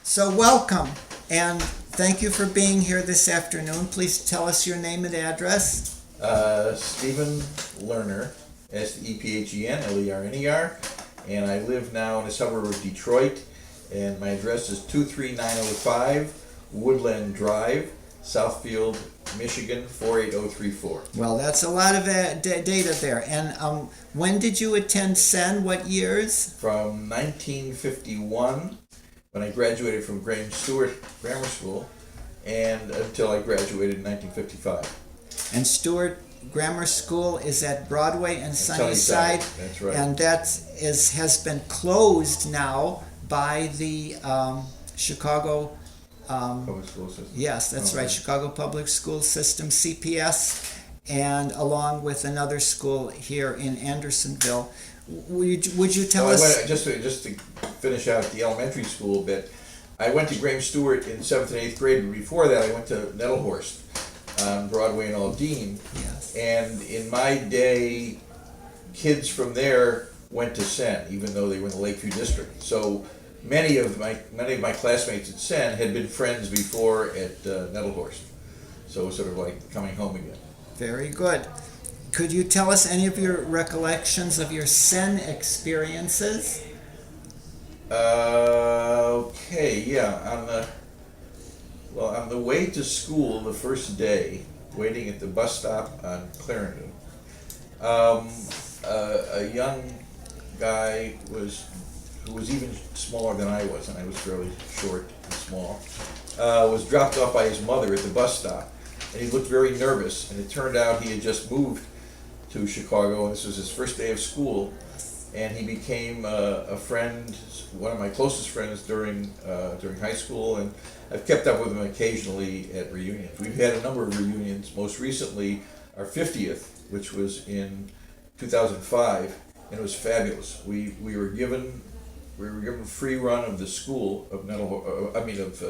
So welcome, and thank you for being here this afternoon. Please tell us your name and address. Stephen Lerner, Stephen Lerner, and I live now in a suburb of Detroit, and my address is 23905 Woodland Drive, Southfield, Michigan 48034. Well, that's a lot of data there. And when did you attend Senn? What years? From 1951, when I graduated from Graham Stewart Grammar School, and until I graduated in 1955. And Stewart Grammar School is at Broadway and Sunnyside. That's right. And that has been closed now by the Chicago. Public school system. Yes, that's right. Chicago Public School System, CPS, and along with another school here in Andersonville. Would you tell us? Just to finish out the elementary school bit, I went to Graham Stewart in 7th and 8th grade, and before that I went to Nettlehorst on Broadway and Aldine. Yes. And in my day, kids from there went to Senn, even though they were in the Lakeview District. So many of my classmates at Senn had been friends before at Nettlehorst. So it was sort of like coming home again. Very good. Could you tell us any of your recollections of your Senn experiences? Okay, yeah. On the way to school the first day, waiting at the bus stop on Clarendon, a young guy who was even smaller than I was, and I was fairly short and small, was dropped off by his mother at the bus stop, and he looked very nervous. And it turned out he had just moved to Chicago, and this was his first day of school, and he became a friend, one of my closest friends during high school, and I've kept up with him occasionally at reunions. We've had a number of reunions, most recently our 50th, which was in 2005, and it was fabulous. We were given free run of the school of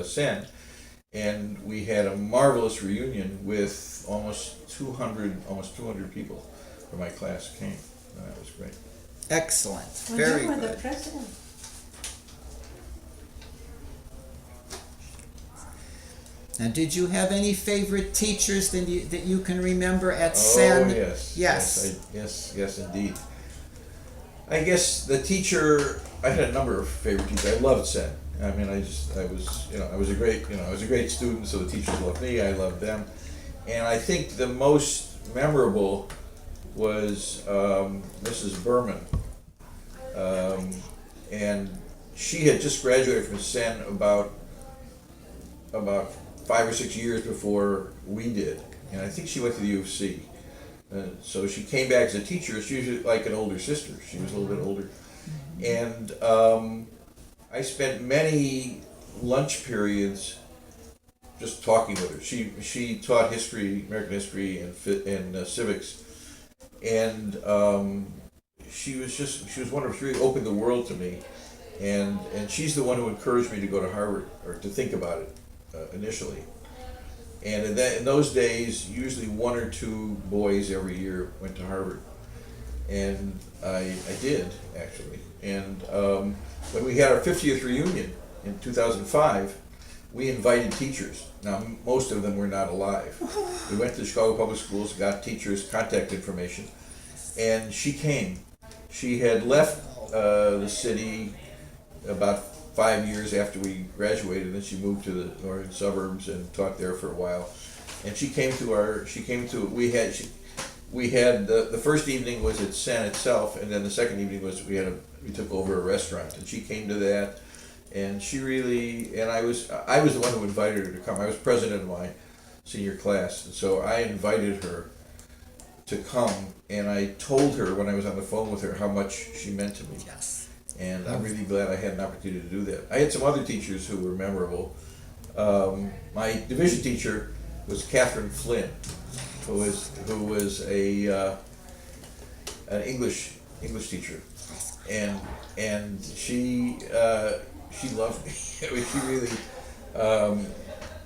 Senn, and we had a marvelous reunion with almost 200 people from my class came. And that was great. Excellent. Well, Very you were good. the president. Now, did you have any favorite teachers that you can remember at Senn? Oh yes. Yes. Yes, indeed. I guess the teacher. I had a number of favorite teachers. I loved Senn. I mean, I was a great student, so the teachers loved me. I loved them, and I think the most memorable was Mrs. Berman, and she had just graduated from Senn about 5 or 6 years before we did, and I think she went to the U of C. So she came back as a teacher. She was like an older sister. She was a little bit older, and I spent many lunch periods just talking with her. She taught history, American history, and civics, and she was wonderful. She really opened the world to me, and she's the one who encouraged me to go to Harvard, or to think about it initially. And in those days, usually 1 or 2 boys every year went to Harvard, and I did actually. And when we had our 50th reunion in 2005, we invited teachers. Now, most of them were not alive. We went to the Chicago Public Schools, got teachers' contact information, and she came. She had left the city about 5 years after we graduated, and then she moved to the northern suburbs and taught there for a while. And we had the first evening was at Senn itself, and then the second evening was we took over a restaurant, and she came to that. And she really, and I was the one who invited her to come. I was president of my senior class, and so I invited her to come, and I told her when I was on the phone with her how much she meant to me. Yes. And I'm really glad I had an opportunity to do that. I had some other teachers who were memorable. My division teacher was Catherine Flynn, who was an English teacher, and she loved me. I mean, she really,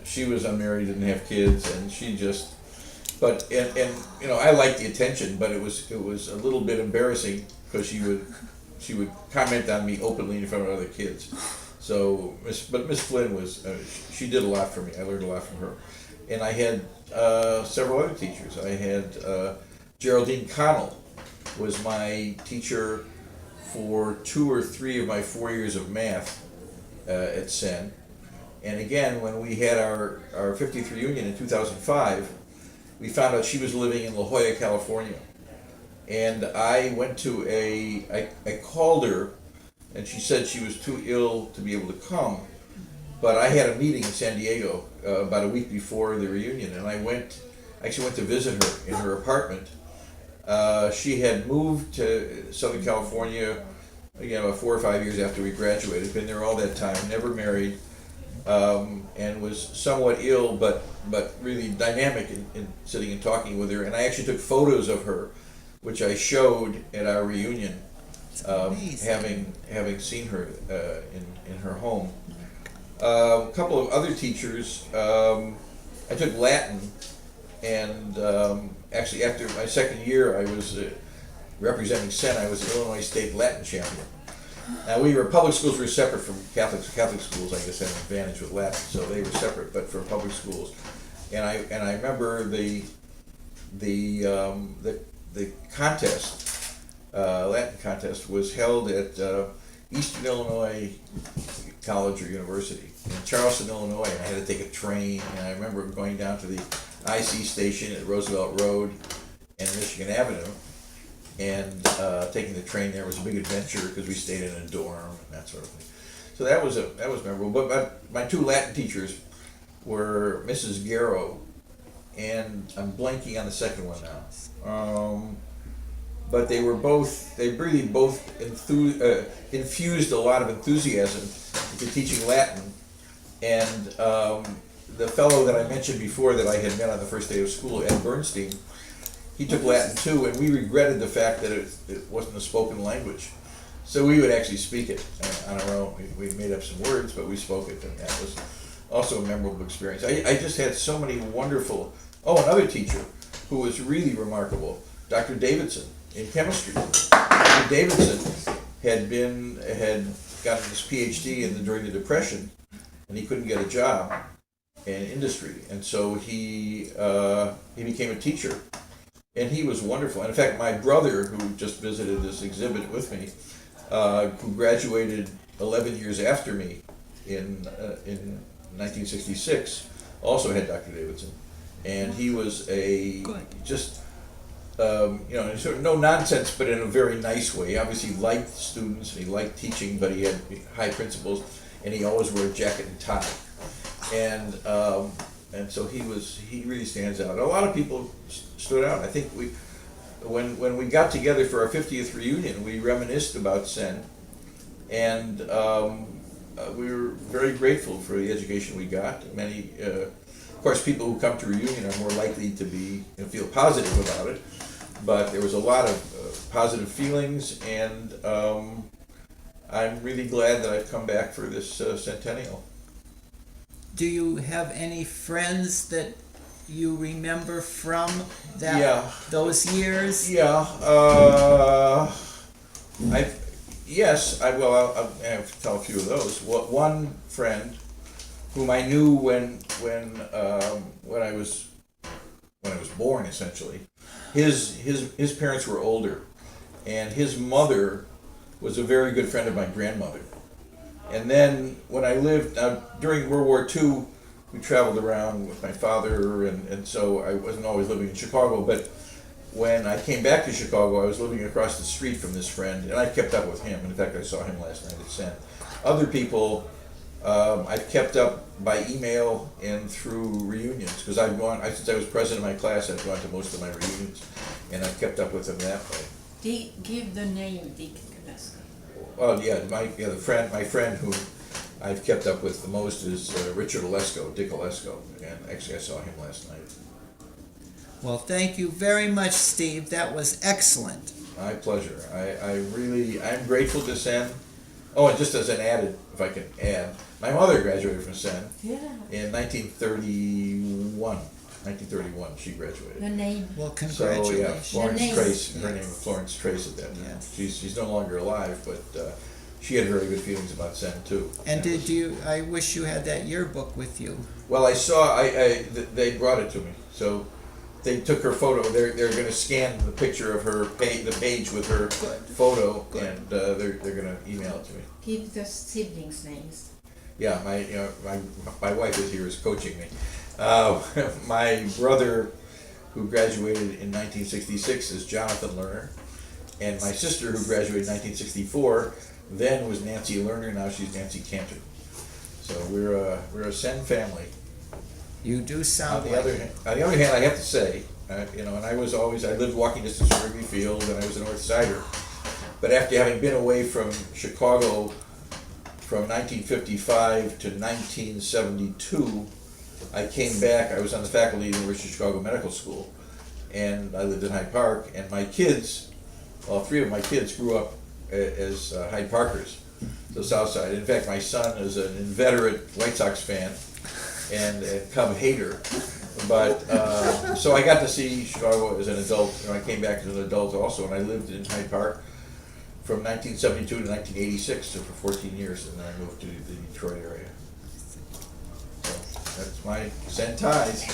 she was unmarried, didn't have kids, and she just, but I liked the attention, but it was a little bit embarrassing because she would comment on me openly in front of other kids. So, but Miss Flynn was, she did a lot for me. I learned a lot from her. And I had several other teachers. I had Geraldine Connell was my teacher for 2 or 3 of my 4 years of math at Senn. And again, when we had our 50th reunion in 2005, we found out she was living in La Jolla, California. And I went to I called her, and she said she was too ill to be able to come. But I had a meeting in San Diego about a week before the reunion, and I actually went to visit her in her apartment. She had moved to Southern California, again, about 4 or 5 years after we graduated, been there all that time, never married, and was somewhat ill, but really dynamic in sitting and talking with her. And I actually took photos of her, which I showed at our reunion, having seen her in her home. A couple of other teachers, I took Latin, and actually after my second year I was representing Senn. I was the Illinois State Latin champion. Now public schools were separate from Catholic schools, I guess, had an advantage with Latin, so they were separate, but for public schools. And I remember the contest, Latin contest, was held at Eastern Illinois College or University in Charleston, Illinois, and I had to take a train, and I remember going down to the IC station at Roosevelt Road and Michigan Avenue, and taking the train there was a big adventure because we stayed in a dorm and that sort of thing. So that was memorable. But my 2 Latin teachers were Mrs. Garrow, and I'm blanking on the second one now. But they really both infused a lot of enthusiasm into teaching Latin. And the fellow that I mentioned before that I had met on the first day of school, Ed Bernstein, he took Latin too, and we regretted the fact that it wasn't a spoken language. So we would actually speak it on our own. We made up some words, but we spoke it, and that was also a memorable experience. I just had so many wonderful. Oh, another teacher who was really remarkable, Dr. Davidson in chemistry. Dr. Davidson had gotten his PhD during the Depression, and he couldn't get a job in industry, and so he became a teacher, and he was wonderful. And in fact, my brother, who just visited this exhibit with me, who graduated 11 years after me in 1966, also had Dr. Davidson, and he was just sort of no nonsense, but in a very nice way. He obviously liked students and he liked teaching, but he had high principles, and he always wore a jacket and tie. And so he really stands out. A lot of people stood out. I think when we got together for our 50th reunion, we reminisced about Senn, and we were very grateful for the education we got. Many, of course, people who come to reunion are more likely to feel positive about it, but there was a lot of positive feelings, and I'm really glad that I've come back for this Centennial. Do you have any friends that you remember from those years? Yeah. I'll have to tell a few of those. One friend whom I knew when I was born, essentially. His parents were older, and his mother was a very good friend of my grandmother. And then when I lived during World War II, we traveled around with my father, and so I wasn't always living in Chicago. But when I came back to Chicago, I was living across the street from this friend, and I kept up with him. In fact, I saw him last night at Senn. Other people I've kept up by email and through reunions, because since I was president of my class, I've gone to most of my reunions, and I've kept up with them that way. Give the name, Dick. Well, my friend who I've kept up with the most is Richard Olesko, Dick Olesko, and actually I saw him last night. Well, thank you very much, Steve. That was excellent. My pleasure. I'm grateful to Senn. Oh, and just as an added, if I can add, my mother graduated from Senn in 1931. 1931, she graduated. The name. Well, congratulations. So yeah, Florence name. Trace. Her name was Florence Trace at that time. Yes. She's no longer alive, but she had very good feelings about Senn too. And did you, I wish you had that yearbook with you. Well, I saw, they brought it to me, so they took her photo, they're gonna scan the picture of her the page with her photo, Good. and, they're gonna email it to me. Keep the siblings' names. Yeah, my wife is here is coaching me. My brother, who graduated in 1966, is Jonathan Lerner, and my sister, who graduated in 1964, then was Nancy Lerner. Now she's Nancy Cantor. So we're a Senn family. You do sound On like the other hand, I have to say, and I lived walking distance from Wrigley Field, and I was a North Sider. But after having been away from Chicago from 1955 to 1972, I came back. I was on the faculty of the University of Chicago Medical School, and I lived in Hyde Park. And my kids, all three of my kids, grew up as Hyde Parkers, the South Side. In fact, my son is an inveterate White Sox fan and a Cub hater. But so I got to see Chicago as an adult, and I came back as an adult also, and I lived in Hyde Park from 1972 to 1986, so for 14 years, and then I moved to the Detroit area. So that's my Senn ties.